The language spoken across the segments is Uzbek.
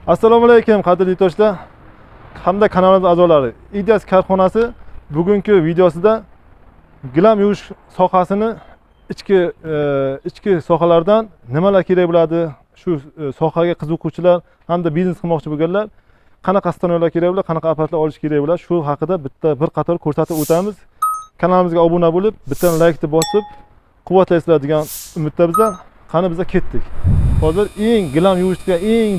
Assalomu alaykum qadrli do'stlar hamda kanalimiz a'zolari. Idias korxonasi bugungi videosida gilam yuvish sohasini ichki sohalardan nimalar kerak bo'ladi, shu sohaga qiziquvchilar hamda biznes qilmoqchi bo'lganlar qanaqa stanolar kerak bo'ladi, qanaqa apparatlar olish kerak bo'ladi, shu haqida bir qator ko'rsatib o'tamiz. Kanalimizga obuna bo'lib, bitta laykni bosib, quvvatlaysizlar degan umidda bizlar. Qani biza ketdik. Hozir gilam yuvishga eng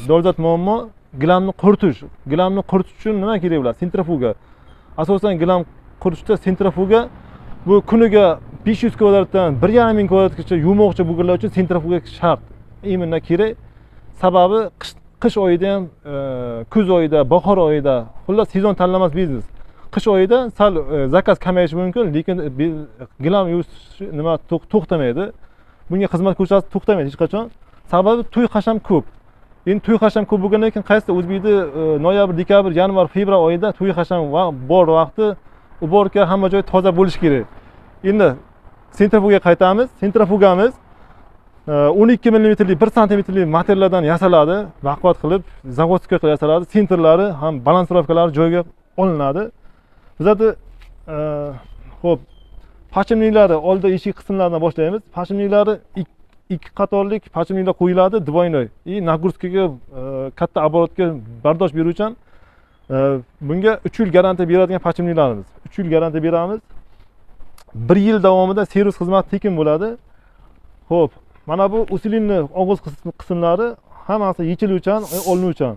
dolzarb muammo gilamni quritish. Gilamni quritish uchun nima kerak bo'ladi? Sentrifuga. Asosan gilam quritishda sentrifuga bu kuniga 500 kvadratdan 1,5 kvadratgacha yuvmoqchi bo'lganlar uchun sentrifuga shart. Imенно kerak. Sababi qish oyida ham, kuz oyida, bahor oyida, xullas sezon tanlamas biznes. Qish oyida sal zakaz kamayishi mumkin, lekin gilam yuvish nima to'xtamaydi. Bunga xizmat ko'rsatib to'xtamaydi hech qachon. Sababi to'y hasham ko'p. Endi to'y hasham ko'p bo'lgandan keyin qaysi o'zbekda noyabr, dekabr, yanvar, fevral oyida to'y hasham bor vaqti uborga hamma joy toza bo'lishi kerak. Endi sentrifugaga qaytamiz. Sentrifugamiz 12 mm 1 cm materiallardan yasaladi, baquvvat qilib, zavodskiy qilib yasaladi. Sentrlari ham balansirovkalari joyiga olinadi. Bizda xo'p, pachimliklari oldi eshik qismlaridan boshlaymiz. Pachimliklari ikki qatorlik pachimliklar qo'yiladi, двойной. Nagruskaga katta оборотga bardosh beruvchan. Bunga 3 yil garantiya beradigan pachimliklarimiz. 3 yil garantiya beramiz. 1 yil davomida servis xizmati tekin bo'ladi. Xo'p, mana bu usilinni og'iz qismlari hammasi yechiluvchan, olinuvchan.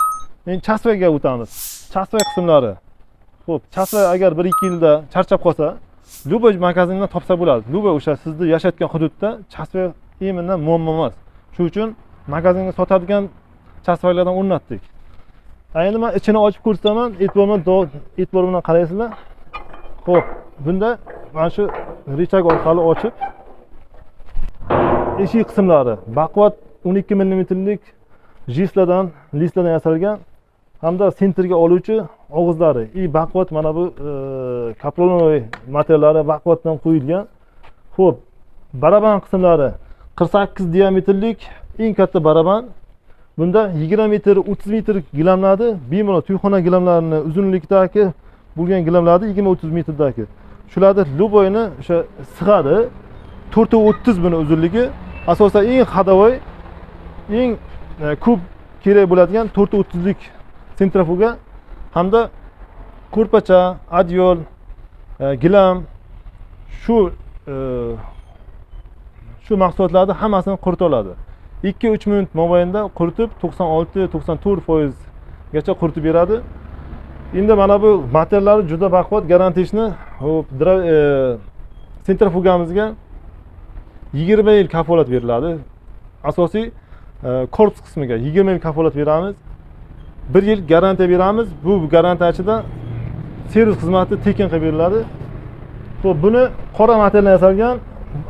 Endi chasvaga o'tamiz. Chasva qismlari. Xo'p, chasva agar 1-2 yilda charchab qolsa, Любой magazindan topsa bo'ladi. Любой o'sha sizni yashayotgan hududda chasva imенно muammo emas. Shuning uchun magazinga sotadigan chasvalardan o'rnatdik. Endi men ichini ochib ko'rsataman, e'tibor bilan qaraysizlar. Xo'p, bunda mana shu rechak orqali ochib eshik qismlari baquvvat 12 mm listlardan yasalgan hamda sentrga oluvchi og'izlari. Baquvvat mana bu kapronoy materiallari baquvvatdan qo'yilgan. Xo'p, baraban qismlari 48 diametrlik eng katta baraban. Bunda 20 metr, 30 metr gilamladi. Bemalol to'yxona gilamlarini uzunlikdagi bo'lgan gilamladi 20-30 metrdagi. Shularni luboyni o'sha sig'adi. 430 buni uzunligi. Asosan eng hadavoy, eng ko'p kerak bo'ladigan 430lik sentrifuga hamda ko'rpacha, adyol, gilam shu mahsulotlarni hammasini quritib oladi. 2-3 minut mobaynida quritib 96-94% gacha quritib beradi. Endi mana bu materiallar juda baquvvat garantiyani sentrifugamizga 20 yil kafolat beriladi. Asosiy korpus qismiga 20 yil kafolat beramiz. 1 yil garantiya beramiz. Bu garantiya ichida servis xizmati tekin qilib beriladi. Xo'p, buni qora materialdan yasalgan,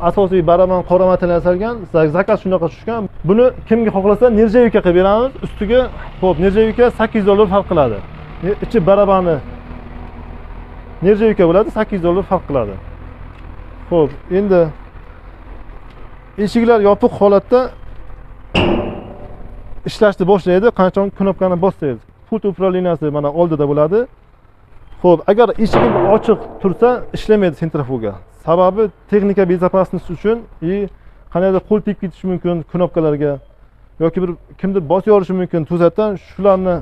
asosiy baraban qora materialdan yasalgan, zakaz shunaqa tushgan. Buni kimga xohlasa nirjavika qilib beramiz. Ustiga, xo'p, nirjavika $8 farq qiladi. Ichi barabani nirjavika bo'ladi, $8 farq qiladi. Xo'p, endi eshiklar yopiq holatda ishlashni boshlaydi. Qancha knopkani bossangiz, pult upravleniyasi mana oldida bo'ladi. Xo'p, agar eshik ochiq tursa, ishlamaydi sentrifuga. Sababi texnika bezopasnosti uchun qanday qo'l tegib ketishi mumkin knopkalarga yoki bir kimdir bosib yorishi mumkin to'satdan. Shularni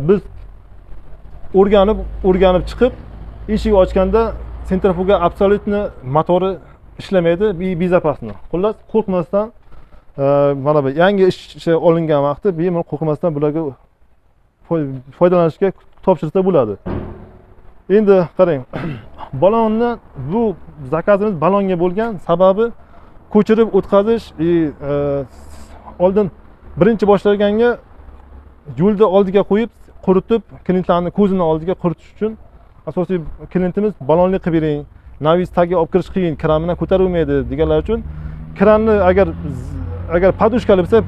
biz o'rganib chiqib, eshik ochganda sentrifuga absolyutni motori ishlamaydi, bezopasni. Xullas, qo'rqmasdan mana bu yangi ish olingan vaqtda bemalol qo'rqmasdan bularga foydalanishga topshirsa bo'ladi. Endi qarang, balonni bu zakazimiz balonga bo'lgan, sababi ko'chirib o'tkazish, oldin birinchi boshlaganga yo'lda oldiga qo'yib, quritib, klientlarning ko'zini oldiga quritish uchun asosiy klientimiz balonli qilib bering. Navis tagi olib kirish qiyin, kranni ko'tarolmaydi deganlar uchun kranni agar podushkali bo'lsa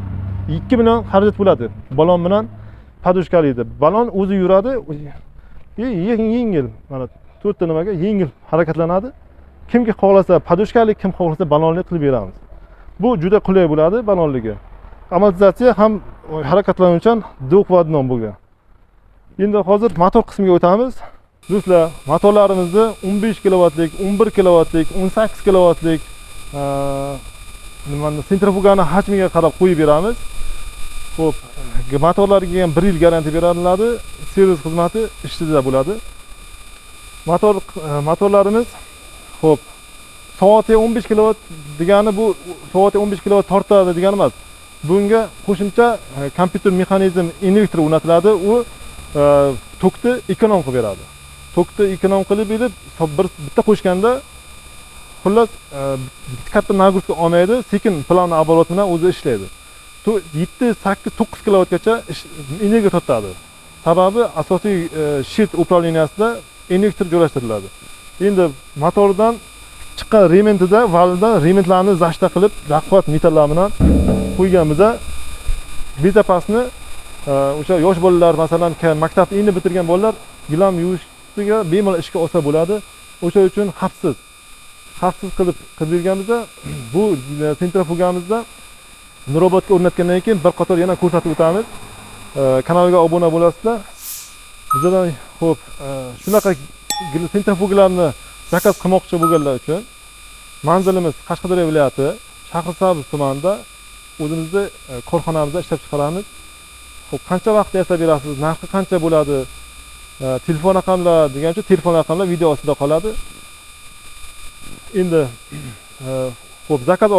2 million xarajat bo'ladi. Balon bilan podushkalaydi. Balon o'zi yuradi. Yengil, mana 4 ta nimaga yengil harakatlanadi. Kimga xohlasa podushkali, kim xohlasa balonli qilib beramiz. Bu juda qulay bo'ladi balonligi. amortizatsiya ham harakatlanuvchan двухводной bo'lgan. Endi hozir motor qismiga o'tamiz. Do'stlar, motorlarimizni 15 kilovatlik, 11 kilovatlik, 18 kilovatlik sentrifugani hajmiga qarab qo'yib beramiz. Xo'p, motorlarga ham 1 yil garantiya beriladi. Servis xizmati ishtida bo'ladi. Motorlarimiz xo'p, soatiga 15 kilovat degani bu soatiga 15 kilovat tortadi degani emas. Bunga qo'shimcha kompyuter mexanizm invertor o'rnatiladi. U tokni ekonom qilib beradi. Tokni ekonom qilib berib, bitta qo'shganda xullas katta nagruska olmaydi, sekin plan оборот bilan o'zi ishlaydi. 7, 8, 9 kilovatgacha energiya tortadi. Sababi asosiy shift управлениясida invertor joylashtiriladi. Endi motordan chiqqan rementida valdan rementlarni zashta qilib, baquvvat metallar bilan qo'yganmiz. Bezapasni o'sha yosh bolalar, masalan, maktabni endi bitirgan bolalar gilam yuvishga bemalol ishga olsa bo'ladi. O'sha uchun xavfsiz qilib berganmiz. Bu sentrifugamizda robotga o'rnatgandan keyin bir qator yana ko'rsatib o'tamiz. Kanalga obuna bo'lasizlar. Bizdan xo'p, shunaqa sentrifugalarni zakaz qilmoqchi bo'lganlar uchun manzilimiz Qashqadaryo viloyati, Shahrisabz tumanida o'zimizda korxonamizda ishlab chiqaramiz. Xo'p, qancha vaqtda yasab berasiz, narxi qancha bo'ladi, telefon raqamlar degancha telefon raqamlar video ostida qoladi. Endi xo'p, zakaz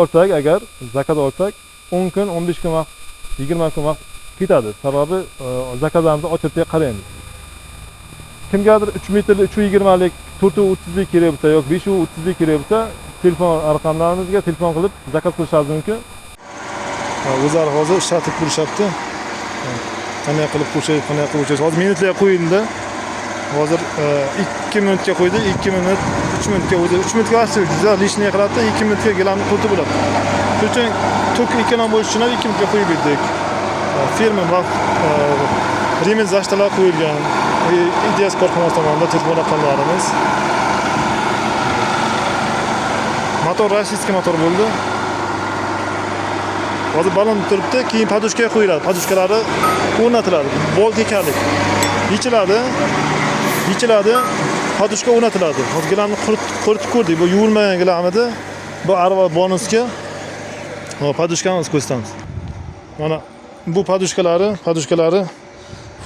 olsak 10 kun, 15 kun vaqt, 20 kun vaqt ketadi. Sababi zakazlarimizni ochibga qaraymiz. Kimgadir 3 metrli, 320lik, 430lik kerak bo'lsa yoki 530lik kerak bo'lsa, telefon raqamlarimizga telefon qilib zakaz qilishingiz mumkin. O'zlari hozir ishlatib ko'rishyapti. Qanday qilib qo'shish, hozir minutlarga qo'yildi. Hozir 2 minutga qo'ydi, 2 minut, 3 minutga o'zi 3 minutga vaqti juda lishniy qiladi, 2 minutga gilamni qurti bo'ladi. Shuning uchun tok ekonom bo'lish uchun 2 minutga qo'yib berdik. Firma va remen zashtalar qo'yilgan. IDS korxonasi tomonidan telefon raqamlarimiz. Motor rossiyskiy motor bo'ldi. Hozir balon turibdi, keyin podushkaga qo'yiladi. Podushkalari o'rnatiladi. Bol tekalik. Yechiladi, podushka o'rnatiladi. Hozir gilamni quritib ko'rdik. Bu yuvilmagan gilam edi. Bu arava bonusga podushkamiz ko'rsatamiz. Mana bu podushkalari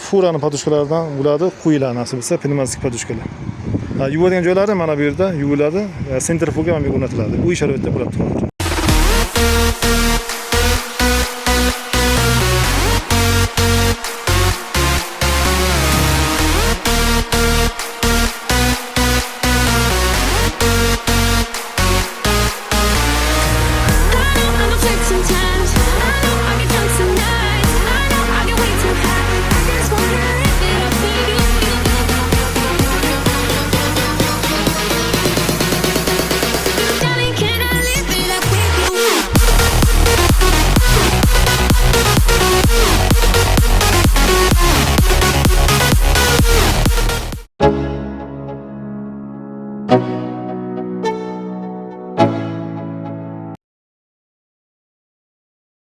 furani podushkalaridan bo'ladi, qo'yiladi nasib bo'lsa, pnevmatik podushkalar. Yuvadigan joylari mana bu yerda yuviladi, sentrifuga ham o'rnatiladi. Uy sharoitida bo'ladi.